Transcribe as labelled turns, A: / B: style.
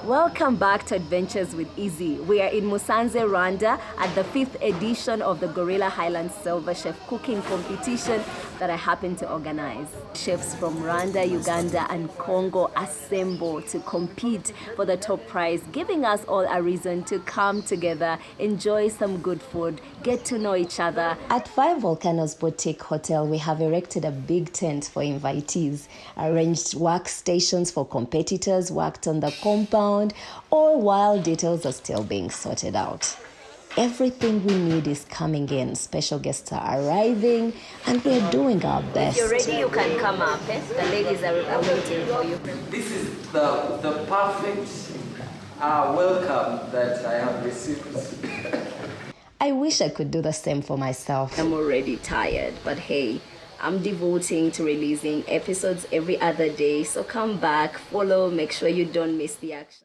A: Welcome back to Adventures with Izzy. We are in Musanze, Rwanda at the 5th edition of the Gorilla Highlands Silverchef cooking competition that I happen to organize. Chefs from Rwanda, Uganda and Congo assemble to compete for the top prize, giving us all a reason to come together, enjoy some good food, get to know each other. At Five Volcanoes Boutique Hotel, we have erected a big tent for invitees, arranged workstations for competitors, worked on the compound, all while details are still being sorted out. Everything we need is coming in. Special guests are arriving and we're doing our best. If you're ready, you can come up. The ladies are waiting for you.
B: This is the perfect welcome that I have received.
A: I wish I could do the same for myself. I'm already tired, but hey, I'm devoting to releasing episodes every other day. So come back, follow, make sure you don't miss the action.